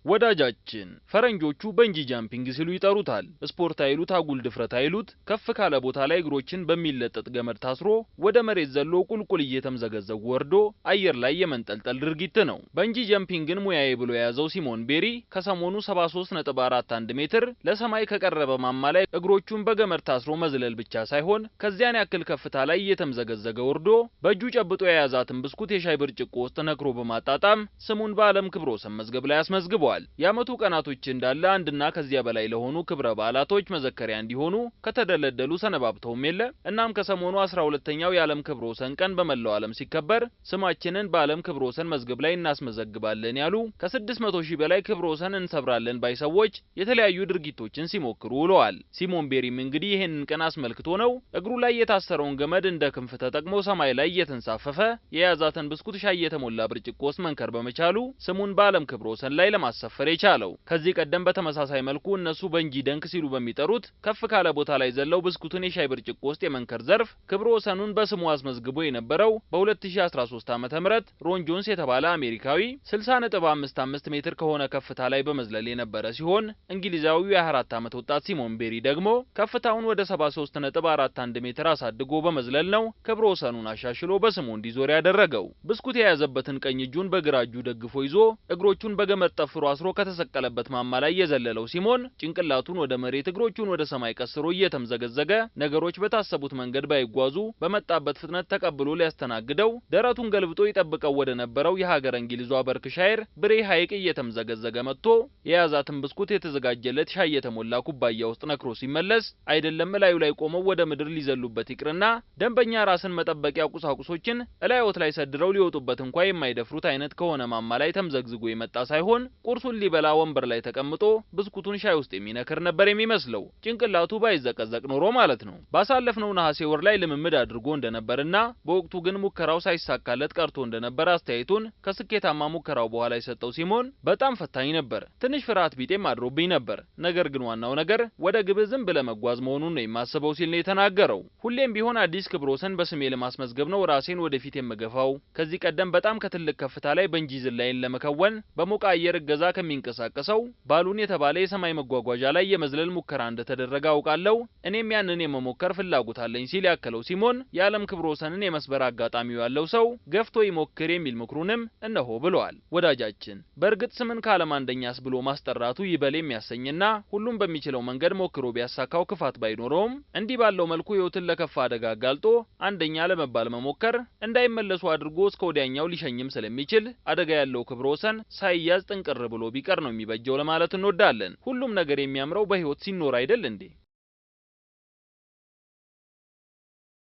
ወዳጃችን ፈረንጆቹ በንጂ ጃምፒንግ ሲሉ ይጠሩታል። ስፖርት አይሉት አጉል ድፍረት አይሉት ከፍ ካለ ቦታ ላይ እግሮችን በሚለጠጥ ገመድ ታስሮ ወደ መሬት ዘሎ ቁልቁል እየተምዘገዘጉ ወርዶ አየር ላይ የመንጠልጠል ድርጊት ነው። በንጂ ጃምፒንግን ሙያዬ ብሎ የያዘው ሲሞን ቤሪ ከሰሞኑ 73.41 ሜትር ለሰማይ ከቀረበ ማማ ላይ እግሮቹን በገመድ ታስሮ መዝለል ብቻ ሳይሆን ከዚያን ያክል ከፍታ ላይ እየተምዘገዘገ ወርዶ በእጁ ጨብጦ የያዛትን ብስኩት የሻይ ብርጭቆ ውስጥ ነክሮ በማጣጣም ስሙን በዓለም ክብረ ወሰን መዝገብ ላይ አስመዝግቧል። የዓመቱ ቀናቶች እንዳለ አንድና ከዚያ በላይ ለሆኑ ክብረ በዓላቶች መዘከሪያ እንዲሆኑ ከተደለደሉ ሰነባብተውም የለ። እናም ከሰሞኑ 12ኛው የዓለም ክብረ ወሰን ቀን በመላው ዓለም ሲከበር ስማችንን በዓለም ክብረ ወሰን መዝገብ ላይ እናስመዘግባለን ያሉ ከ600 ሺህ በላይ ክብረ ወሰን እንሰብራለን ባይ ሰዎች የተለያዩ ድርጊቶችን ሲሞክሩ ውለዋል። ሲሞን ቤሪም እንግዲህ ይሄንን ቀን አስመልክቶ ነው እግሩ ላይ የታሰረውን ገመድ እንደ ክንፍ ተጠቅሞ ሰማይ ላይ እየተንሳፈፈ የያዛትን ብስኩት ሻይ የተሞላ ብርጭቆ ውስጥ መንከር በመቻሉ ስሙን በዓለም ክብረ ወሰን ላይ ለማሰፈር የቻለው። ከዚህ ቀደም በተመሳሳይ መልኩ እነሱ በንጂ ደንክ ሲሉ በሚጠሩት ከፍ ካለ ቦታ ላይ ዘለው ብስኩትን የሻይ ብርጭቆ ውስጥ የመንከር ዘርፍ ክብረ ወሰኑን በስሙ አስመዝግቦ የነበረው በ2013 ዓ.ም ሮን ጆንስ የተባለ አሜሪካዊ 60.55 ሜትር ከሆነ ከፍታ ላይ በመዝለል የነበረ ሲሆን እንግሊዛዊው የ24 ዓመት ወጣት ሲሞን ቤሪ ደግሞ ከፍታውን ወደ 73.41 ሜትር አሳድጎ በመዝለል ነው ክብረ ወሰኑን አሻሽሎ በስሙ እንዲዞር ያደረገው። ብስኩት የያዘበትን ቀኝ እጁን በግራ እጁ ደግፎ ይዞ እግሮቹን በገመድ ጠፍሮ አስሮ ከተሰቀለበት ማማ ላይ የዘለለው ሲሞን ጭንቅላቱን ወደ መሬት እግሮቹን ወደ ሰማይ ቀስሮ እየተምዘገዘገ ነገሮች በታሰቡት መንገድ ባይጓዙ በመጣበት ፍጥነት ተቀብሎ ሊያስተናግደው ደረቱን ገልብጦ ይጠብቀው ወደ ነበረው የሀገር እንግሊዟ በርክሻየር ብሬ ሐይቅ እየተምዘገዘገ መጥቶ የያዛትን ብስኩት የተዘጋጀለት ሻይ የተሞላ ኩባያ ውስጥ ነክሮ ሲመለስ አይደለም ላዩ ላይ ቆመው ወደ ምድር ሊዘሉበት ይቅርና ደንበኛ ራስን መጠበቂያ ቁሳቁሶችን እላዮት ላይ ሰድረው ሊወጡበት እንኳን የማይደፍሩት አይነት ከሆነ ማማ ላይ ተምዘግዝጎ የመጣ ሳይሆን ቁርሱን ሊበላ ወንበር ላይ ተቀምጦ ብስኩቱን ሻይ ውስጥ የሚነክር ነበር የሚመስለው። ጭንቅላቱ ባይዘቀዘቅ ኖሮ ማለት ነው። ባሳለፍነው ነሐሴ ወር ላይ ልምምድ አድርጎ እንደነበርና በወቅቱ ግን ሙከራው ሳይሳካለት ቀርቶ እንደነበር አስተያየቱን ከስኬታማ ሙከራው በኋላ የሰጠው ሲሞን በጣም ፈታኝ ነበር። ትንሽ ፍርሃት ቢጤም አድሮብኝ ነበር። ነገር ግን ዋናው ነገር ወደ ግብ ዝም ብለ መጓዝ መሆኑን ነው የማስበው ሲል ነው የተናገረው። ሁሌም ቢሆን አዲስ ክብረ ወሰን በስሜ ለማስመዝገብ ነው ራሴን ወደፊት የምገፋው። ከዚህ ቀደም በጣም ከትልቅ ከፍታ ላይ በንጂ ዝላይን ለመከወን በሞቃ አየር ገዛ ከሚንቀሳቀሰው ባሉን የተባለ የሰማይ መጓጓዣ ላይ የመዝለል ሙከራ እንደተደረገ አውቃለሁ። እኔም ያንን የመሞከር ፍላጎት አለኝ ሲል ያከለው ሲሞን የዓለም ክብረ ወሰንን የመስበር አጋጣሚው ያለው ሰው ገፍቶ ይሞክር የሚል ምክሩንም እነሆ ብለዋል። ወዳጃችን በእርግጥ ስምን ከዓለም አንደኛስ ብሎ ማስጠራቱ ይበል የሚያሰኝና ሁሉም በሚችለው መንገድ ሞክሮ ቢያሳካው ክፋት ባይኖረውም እንዲህ ባለው መልኩ ህይወትን ለከፋ አደጋ አጋልጦ አንደኛ ለመባል መሞከር እንዳይመለሱ አድርጎ እስከ ወዲያኛው ሊሸኝም ስለሚችል አደጋ ያለው ክብረ ወሰን ሳይያዝ ጥንቅር ብሎ ቢቀር ነው የሚበጀው ለማለት እንወዳለን። ሁሉም ነገር የሚያምረው በህይወት ሲኖር አይደል እንዴ?